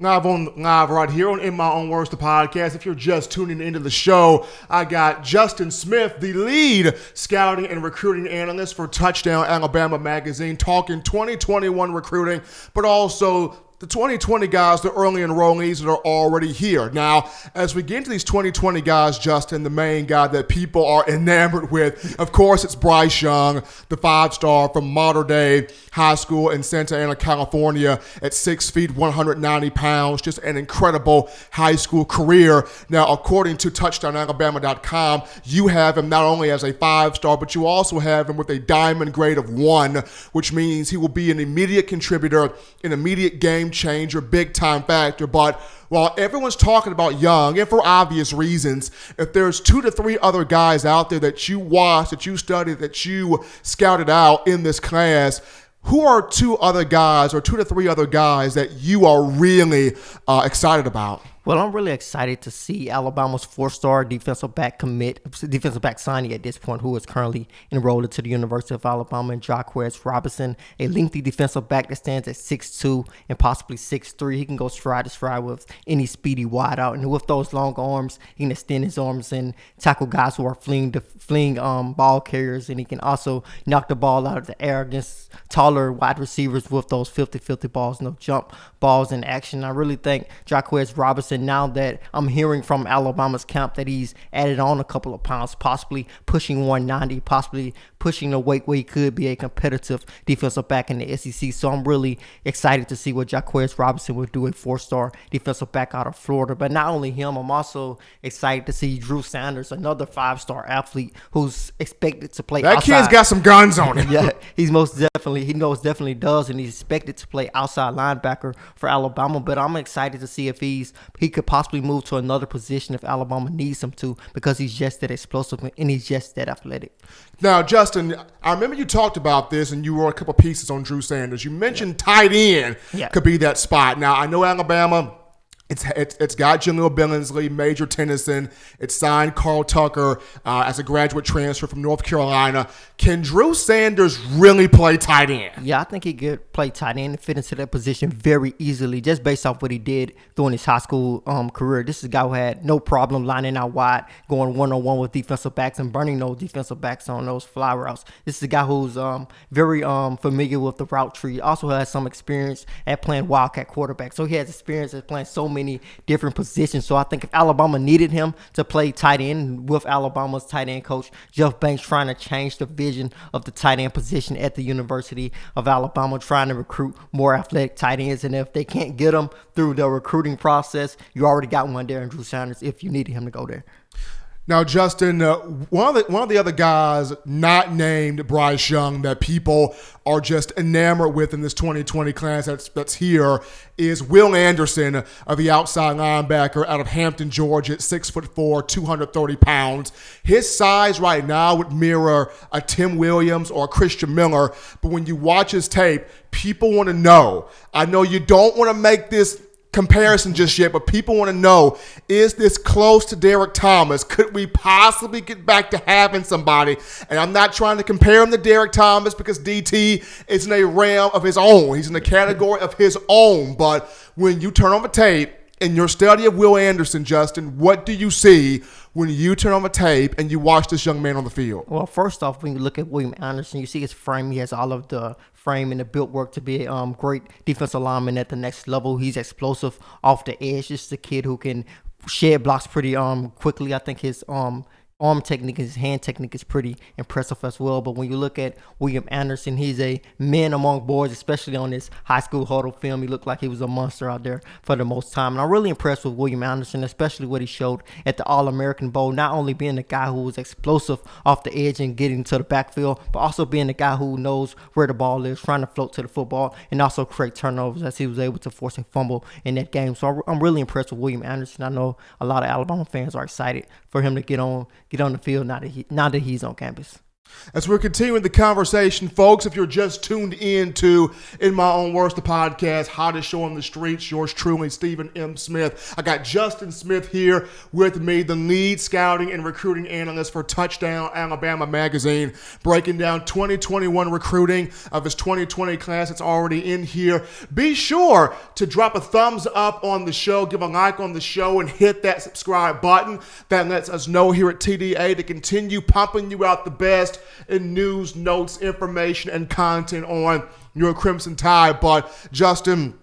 A: Live right here on In My Own Words, the podcast. If you're just tuning into the show, I got Justin Smith, the lead scouting and recruiting analyst for Touchdown Alabama magazine, talking 2021 recruiting, but also the 2020 guys, the early enrollees that are already here. Now, as we get into these 2020 guys, Justin, the main guy that people are enamored with, of course, it's Bryce Young, the 5-star from Mater Dei High School in Santa Ana, California, at 6 feet, 190 pounds, just an incredible high school career. Now, according to TouchdownAlabama.com, you have him not only as a 5-star, but you also have him with a diamond grade of 1, which means he will be an immediate contributor, an immediate game changer, big time factor. But while everyone's talking about Young, and for obvious reasons, if there's 2 to 3 other guys out there that you watched, that you studied, that you scouted out in this class, who are 2 other guys or 2 to 3 other guys that you are really excited about?
G: Well, I'm really excited to see Alabama's 4-star defensive back signing at this point, who is currently enrolled into the University of Alabama, and Jaquez Robinson, a lengthy defensive back that stands at 6'2" and possibly 6'3". He can go stride to stride with any speedy wideout, and with those long arms, he can extend his arms and tackle guys who are fleeing ball carriers, and he can also knock the ball out of the air against taller wide receivers with those 50-50 balls, no jump balls in action. I really think Jaquez Robinson, now that I'm hearing from Alabama's camp that he's added on a couple of pounds, possibly pushing 190, possibly pushing the weight where he could be a competitive defensive back in the SEC. So I'm really excited to see what Jaquez Robinson will do, a 4-star defensive back out of Florida. But not only him, I'm also excited to see Drew Sanders, another 5-star athlete who's expected to play outside.
A: That kid's got some guns on him.
G: Yeah, he most definitely does, and he's expected to play outside linebacker for Alabama. But I'm excited to see if he could possibly move to another position if Alabama needs him to, because he's just that explosive and he's just that athletic.
A: Now, Justin, I remember you talked about this and you wrote a couple pieces on Drew Sanders. You mentioned tight end could be that spot. Now, I know Alabama, it's got Jaleel Billingsley, Major Tennyson. It's signed Carl Tucker as a graduate transfer from North Carolina. Can Drew Sanders really play tight end?
G: Yeah, I think he could play tight end and fit into that position very easily, just based off what he did during his high school career. This is a guy who had no problem lining out wide, going one-on-one with defensive backs and burning those defensive backs on those fly routes. This is a guy who's very familiar with the route tree. Also has some experience at playing wildcat quarterback. So he has experience at playing so many different positions. So I think if Alabama needed him to play tight end, with Alabama's tight end coach Jeff Banks trying to change the vision of the tight end position at the University of Alabama, trying to recruit more athletic tight ends, and if they can't get them through the recruiting process, you already got one there in Drew Sanders if you needed him to go there.
A: Now, Justin, one of the other guys not named Bryce Young that people are just enamored with in this 2020 class that's here is Will Anderson, the outside linebacker out of Hampton, Georgia, at 6'4", 230 pounds. His size right now would mirror a Tim Williams or a Christian Miller, but when you watch his tape, people want to know. I know you don't want to make this comparison just yet, but people want to know, is this close to Derek Thomas? Could we possibly get back to having somebody? And I'm not trying to compare him to Derek Thomas, because DT is in a realm of his own. He's in a category of his own. But when you turn on the tape in your study of Will Anderson, Justin, what do you see when you turn on the tape and you watch this young man on the field?
G: Well, first off, when you look at William Anderson, you see his frame. He has all of the frame and the built work to be a great defensive lineman at the next level. He's explosive off the edge. Just a kid who can shed blocks pretty quickly. I think his arm technique, his hand technique is pretty impressive as well. But when you look at William Anderson, he's a man among boys, especially on his high school huddle film. He looked like he was a monster out there for the most time. And I'm really impressed with William Anderson, especially what he showed at the All-American Bowl, not only being the guy who was explosive off the edge and getting to the backfield, but also being the guy who knows where the ball is, trying to float to the football, and also create turnovers as he was able to force a fumble in that game. So I'm really impressed with William Anderson. I know a lot of Alabama fans are excited for him to get on the field now that he's on campus.
A: As we're continuing the conversation, folks, if you're just tuned in to In My Own Words, the podcast, hottest show on the streets, yours truly, Stephen M. Smith. I got Justin Smith here with me, the lead scouting and recruiting analyst for Touchdown Alabama magazine, breaking down 2021 recruiting of his 2020 class that's already in here. Be sure to drop a thumbs up on the show, give a like on the show, and hit that subscribe button. That lets us know here at TDA to continue pumping you out the best in news, notes, information, and content on your Crimson Tide. But Justin,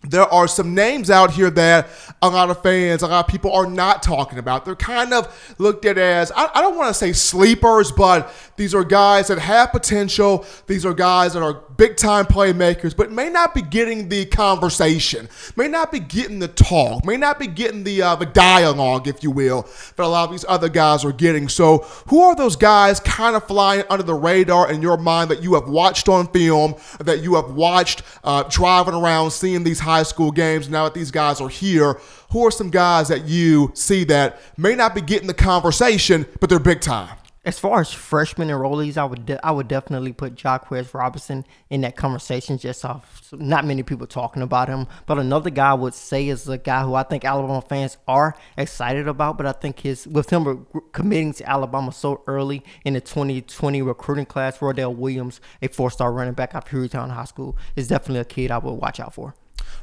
A: there are some names out here that a lot of fans, a lot of people are not talking about. They're kind of looked at as, I don't want to say sleepers, but these are guys that have potential. These are guys that are big-time playmakers, but may not be getting the conversation, may not be getting the talk, may not be getting the dialogue, if you will, that a lot of these other guys are getting. So who are those guys kind of flying under the radar in your mind that you have watched on film, that you have watched driving around, seeing these high school games? Now that these guys are here, who are some guys that you see that may not be getting the conversation, but they're big time?
G: As far as freshman enrollees, I would definitely put Jacquez Robinson in that conversation, just off not many people talking about him. But another guy I would say is a guy who I think Alabama fans are excited about, but I think with him committing to Alabama so early in the 2020 recruiting class, Rodell Williams, a 4-star running back out of Hueytown High School, is definitely a kid I would watch out for.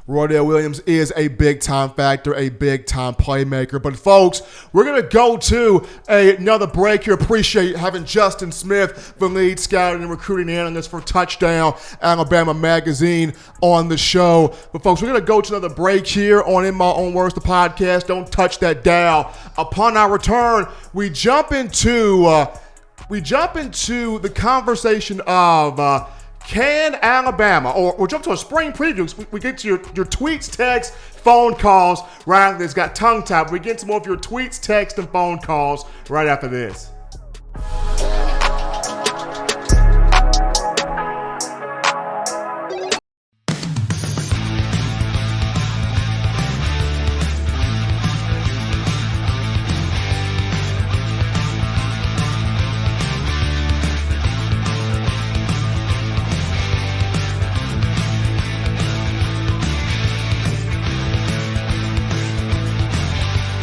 A: Rodell Williams is a big-time factor, a big-time playmaker. But, folks, we're going to go to another break here. Appreciate having Justin Smith, the lead scouting and recruiting analyst for Touchdown Alabama magazine, on the show. But, folks, we're going to go to another break here on In My Own Words, the podcast. Don't touch that dial. Upon our return, we jump into the conversation of can Alabama, or we'll jump to a spring preview. We get to your tweets, texts, phone calls. Right after this, got tongue tied. We get to more of your tweets, texts, and phone calls right after this.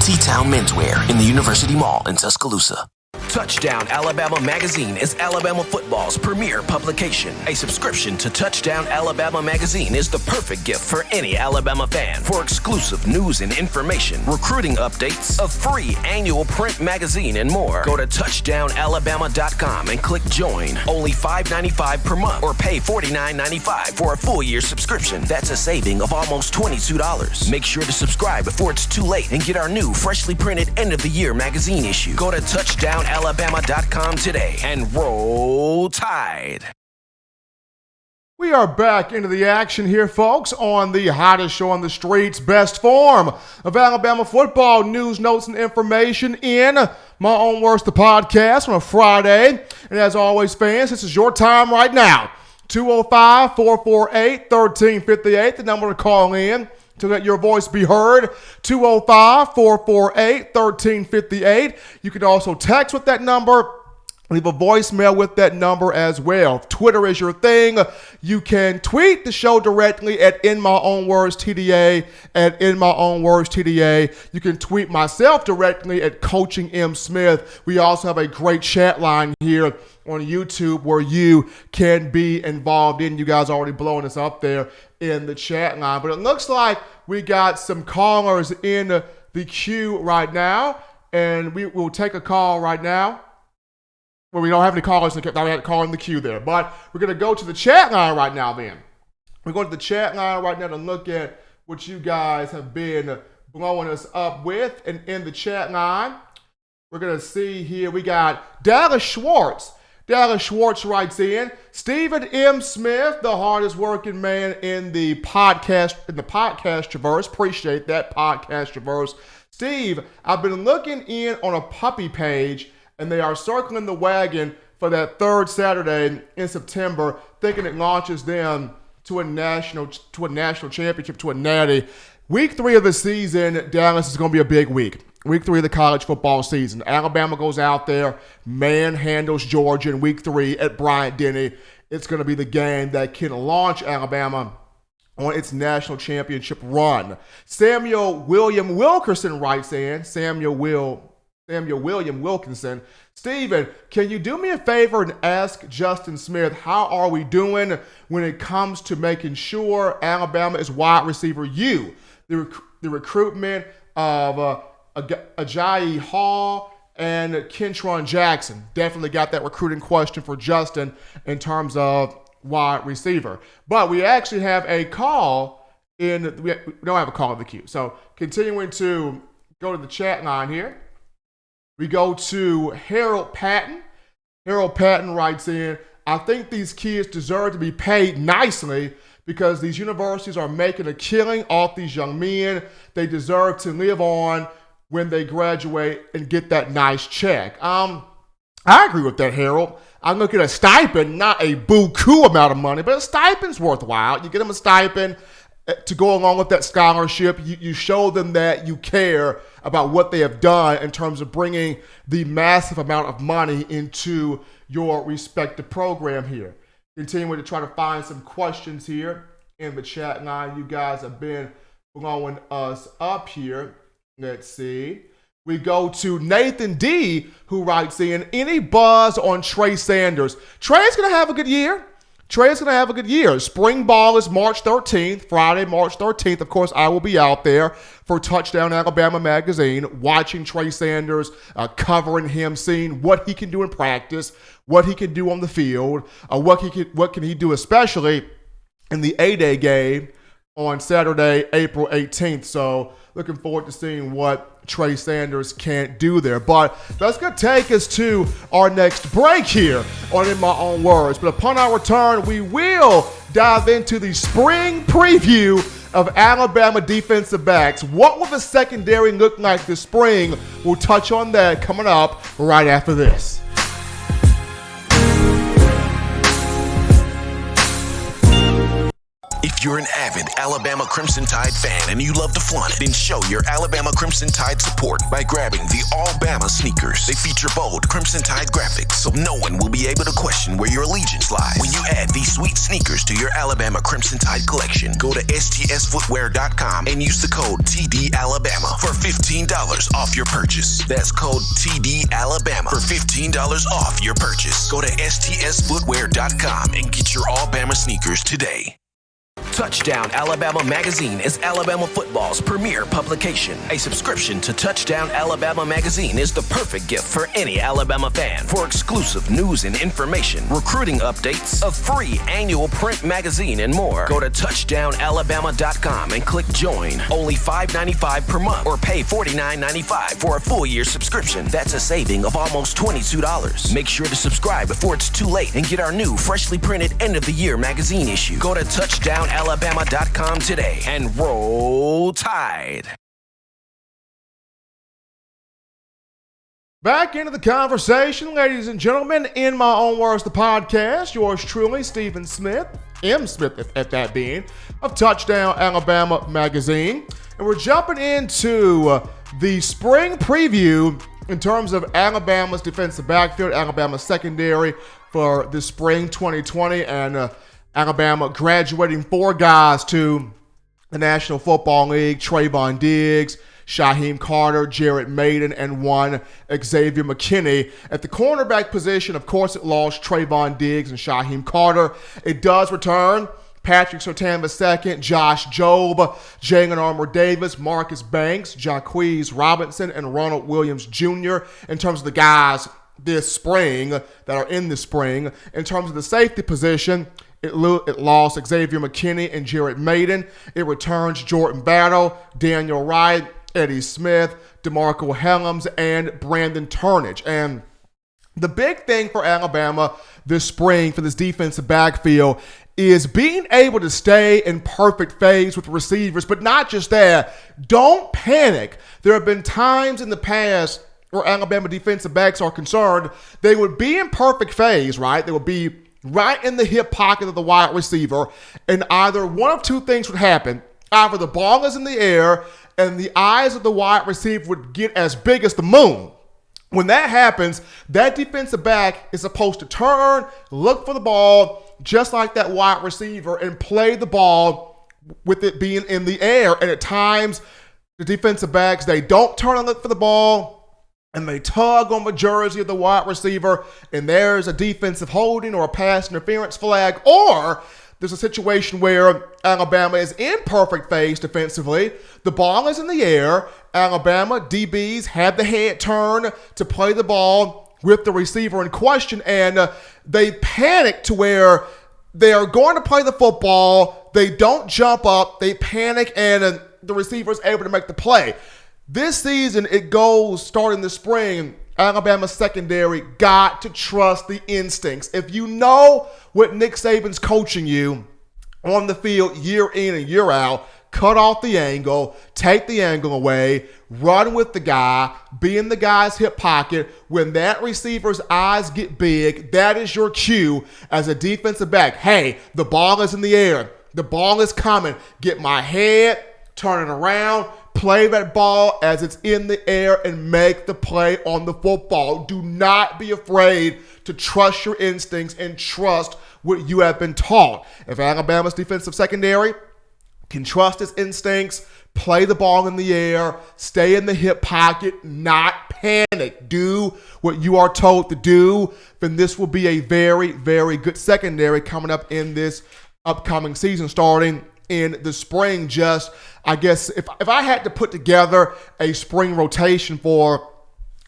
B: T-Town Menswear in the University Mall in Tuscaloosa. Touchdown Alabama magazine is Alabama football's premier publication. A subscription to Touchdown Alabama magazine is the perfect gift for any Alabama fan. For exclusive news and information, recruiting updates, a free annual print magazine, and more, go to touchdownalabama.com and click join. Only $5.95 per month, or pay $49.95 for a full year subscription. That's a saving of almost $22. Make sure to subscribe before it's too late and get our new freshly printed end of the year magazine issue. Go to touchdownalabama.com today and roll Tide.
A: We are back into the action here, folks, on the hottest show on the streets, best form of Alabama football news, notes, and information in My Own Words, the podcast, on a Friday. And as always, fans, this is your time right now. 205-448-1358, the number to call in to let your voice be heard. 205-448-1358. You can also text with that number. Leave a voicemail with that number as well. If Twitter is your thing, you can tweet the show directly at In My Own Words TDA, at In My Own Words TDA. You can tweet myself directly at Coaching M. Smith. We also have a great chat line here on YouTube where you can be involved in. You guys are already blowing us up there in the chat line. But it looks like we got some callers in the queue right now, and we will take a call right now. Well, we don't have any callers. I had to call in the queue there. But we're going to go to the chat line right now then. We're going to the chat line right now to look at what you guys have been blowing us up with. And in the chat line, we're going to see here, we got Dallas Schwartz. Dallas Schwartz writes in, Stephen M. Smith, the hardest working man in the podcast traverse. Appreciate that, podcast traverse. Steve, I've been looking in on a puppy page, and they are circling the wagon for that third Saturday in September, thinking it launches them to a national championship, to a natty. Week 3 of the season, Dallas is going to be a big week. Week 3 of the college football season. Alabama goes out there, manhandles Georgia in week 3 at Bryant-Denny. It's going to be the game that can launch Alabama on its national championship run. Samuel William Wilkerson writes in, Samuel William Wilkinson. Steven, can you do me a favor and ask Justin Smith, how are we doing when it comes to making sure Alabama is wide receiver U? The recruitment of Ajayi Hall and Kentron Jackson. Definitely got that recruiting question for Justin in terms of wide receiver. But we actually have a call we don't have a call in the queue. So continuing to go to the chat line here. We go to Harold Patton. Harold Patton writes in, I think these kids deserve to be paid nicely because these universities are making a killing off these young men. They deserve to live on when they graduate and get that nice check. I agree with that, Harold. I look at a stipend, not a buku amount of money, but a stipend's worthwhile. You get them a stipend to go along with that scholarship. You show them that you care about what they have done in terms of bringing the massive amount of money into your respective program here. Continuing to try to find some questions here in the chat line. You guys have been blowing us up here. Let's see. We go to Nathan D, who writes in, any buzz on Trey Sanders? Trey's going to have a good year. Trey's going to have a good year. Spring ball is March 13th, Friday, March 13th. Of course, I will be out there for Touchdown Alabama magazine, watching Trey Sanders, covering him, seeing what he can do in practice, what he can do on the field, what can he do especially in the A-Day game on Saturday, April 18th. So looking forward to seeing what Trey Sanders can't do there. But that's going to take us to our next break here on In My Own Words. But upon our return, we will dive into the spring preview of Alabama defensive backs. What will the secondary look like this spring? We'll touch on that coming up right after this.
B: If you're an avid Alabama Crimson Tide fan and you love to flaunt it, then show your Alabama Crimson Tide support by grabbing the All-Bama sneakers. They feature bold Crimson Tide graphics, so no one will be able to question where your allegiance lies. When you add these sweet sneakers to your Alabama Crimson Tide collection, go to STSfootwear.com and use the code TDAlabama for $15 off your purchase. That's code TDAlabama for $15 off your purchase. Go to STSfootwear.com and get your All-Bama sneakers today. Touchdown Alabama Magazine is Alabama football's premier publication. A subscription to Touchdown Alabama Magazine is the perfect gift for any Alabama fan. For exclusive news and information, recruiting updates, a free annual print magazine, and more, go to touchdownalabama.com and click join. Only $5.95 per month or pay $49.95 for a full year subscription. That's a saving of almost $22. Make sure to subscribe before it's too late and get our new freshly printed end of the year magazine issue. Go to touchdownalabama.com today and roll Tide.
A: Back into the conversation, ladies and gentlemen, In My Own Words, the podcast. Yours truly, Stephen Smith, M. Smith at that being, of Touchdown Alabama Magazine. And we're jumping into the spring preview in terms of Alabama's defensive backfield, Alabama's secondary for the spring 2020, and Alabama graduating 4 guys to the National Football League: Trayvon Diggs, Shaheem Carter, Jared Maiden, and 1 Xavier McKinney. At the cornerback position, of course, it lost Trayvon Diggs and Shaheem Carter. It does return Patrick Surtain II, Josh Jobe, Jalen Armour-Davis, Marcus Banks, Jacquez Robinson, and Ronald Williams Jr. in terms of the guys this spring that are in this spring. In terms of the safety position, it lost Xavier McKinney and Jared Maiden. It returns Jordan Battle, Daniel Wright, Eddie Smith, DeMarco Helms, and Brandon Turnage. And the big thing for Alabama this spring for this defensive backfield is being able to stay in perfect phase with receivers, but not just that. Don't panic. There have been times in the past where Alabama defensive backs are concerned. They would be in perfect phase, right? They would be right in the hip pocket of the wide receiver, and either one of two things would happen. Either the ball is in the air and the eyes of the wide receiver would get as big as the moon. When that happens, that defensive back is supposed to turn, look for the ball, just like that wide receiver, and play the ball with it being in the air. And at times, the defensive backs, they don't turn and look for the ball, and they tug on the jersey of the wide receiver, and there's a defensive holding or a pass interference flag, or there's a situation where Alabama is in perfect phase defensively. The ball is in the air. Alabama DBs have the head turn to play the ball with the receiver in question, and they panic to where they are going to play the football. They don't jump up. They panic, and the receiver is able to make the play. This season, it goes starting this spring. Alabama secondary got to trust the instincts. If you know what Nick Saban's coaching you on the field year in and year out, cut off the angle, take the angle away, run with the guy, be in the guy's hip pocket. When that receiver's eyes get big, that is your cue as a defensive back. Hey, the ball is in the air. The ball is coming. Get my head, turn it around, play that ball as it's in the air, and make the play on the football. Do not be afraid to trust your instincts and trust what you have been taught. If Alabama's defensive secondary can trust its instincts, play the ball in the air, stay in the hip pocket, not panic, do what you are told to do, then this will be a very, very good secondary coming up in this upcoming season, starting in the spring. Just, I guess, if I had to put together a spring rotation for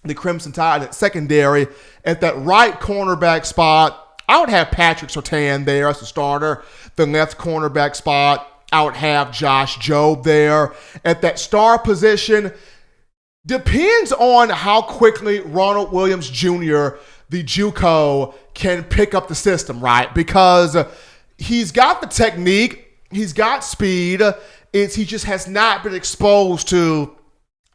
A: the Crimson Tide at secondary, at that right cornerback spot, I would have Patrick Surtain there as the starter. The left cornerback spot, I would have Josh Jobe there. At that star position, depends on how quickly Ronald Williams Jr., the JUCO, can pick up the system, right? Because he's got the technique, he's got speed, he just has not been exposed to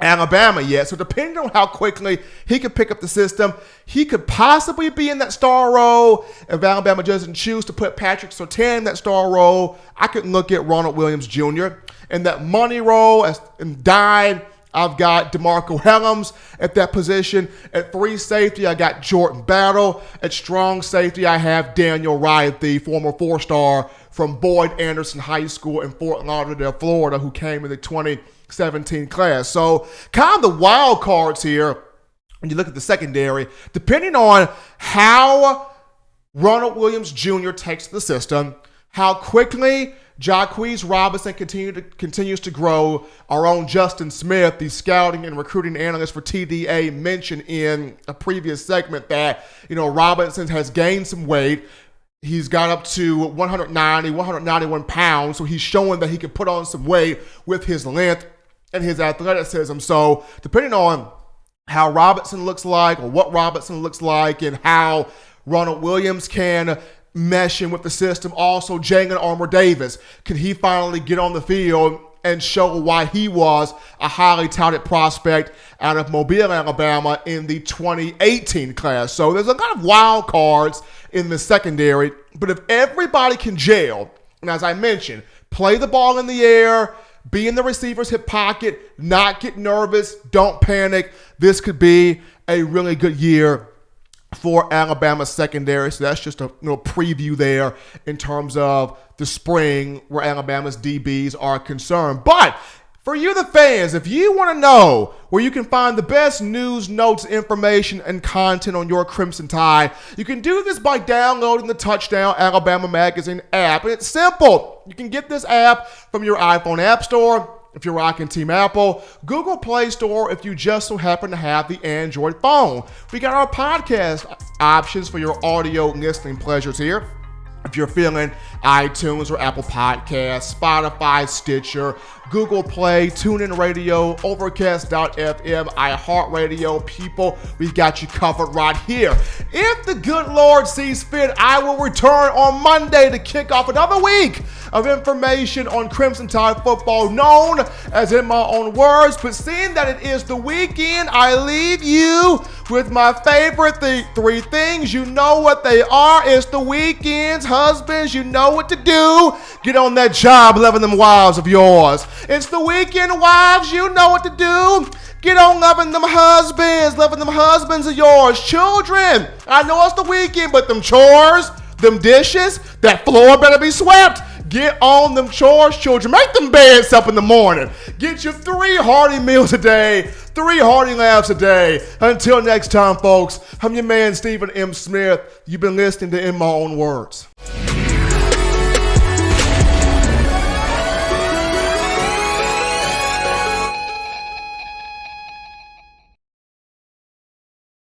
A: Alabama yet. So depending on how quickly he could pick up the system, he could possibly be in that star role. If Alabama doesn't choose to put Patrick Surtain in that star role, I could look at Ronald Williams Jr. In that money role as in dime, I've got DeMarco Helms at that position. At free safety, I got Jordan Battle. At strong safety, I have Daniel Wright, the former four-star from Boyd Anderson High School in Fort Lauderdale, Florida, who came in the 2017 class. So kind of the wild cards here, when you look at the secondary, depending on how Ronald Williams Jr. takes the system, how quickly Jacquez Robinson continues to grow. Our own Justin Smith, the scouting and recruiting analyst for TDA, mentioned in a previous segment that, Robinson has gained some weight. He's got up to 191 pounds, so he's showing that he can put on some weight with his length and his athleticism. So depending on how Robinson looks like, or what Robinson looks like, and how Ronald Williams can mesh in with the system. Also, Jalen Armour-Davis, can he finally get on the field and show why he was a highly touted prospect out of Mobile, Alabama in the 2018 class. So there's a lot of wild cards in the secondary, but if everybody can gel, and as I mentioned, play the ball in the air, be in the receiver's hip pocket, not get nervous, don't panic, this could be a really good year for Alabama secondary. So that's just a preview there in terms of the spring where Alabama's DBs are concerned. But For you, the fans, if you want to know where you can find the best news, notes, information, and content on your Crimson Tide, you can do this by downloading the Touchdown Alabama Magazine app. And it's simple. You can get this app from your iPhone App Store if you're rocking Team Apple, Google Play Store if you just so happen to have the Android phone. We got our podcast options for your audio listening pleasures here. If you're feeling iTunes or Apple Podcasts, Spotify, Stitcher, Google Play, TuneIn Radio, Overcast.fm, iHeartRadio, people, we've got you covered right here. If the good Lord sees fit, I will return on Monday to kick off another week of information on Crimson Tide football, known as In My Own Words. But seeing that it is the weekend, I leave you with my favorite three things. You know what they are. It's the weekends. Husbands, you know what to do. Get on that job loving them wives of yours. It's the weekend, wives, you know what to do. Get on loving them husbands of yours. Children, I know it's the weekend, but them chores, them dishes, that floor better be swept. Get on them chores, children. Make them beds up in the morning. Get you 3 hearty meals a day, 3 hearty laughs a day. Until next time, folks, I'm your man, Stephen M. Smith. You've been listening to In My Own Words.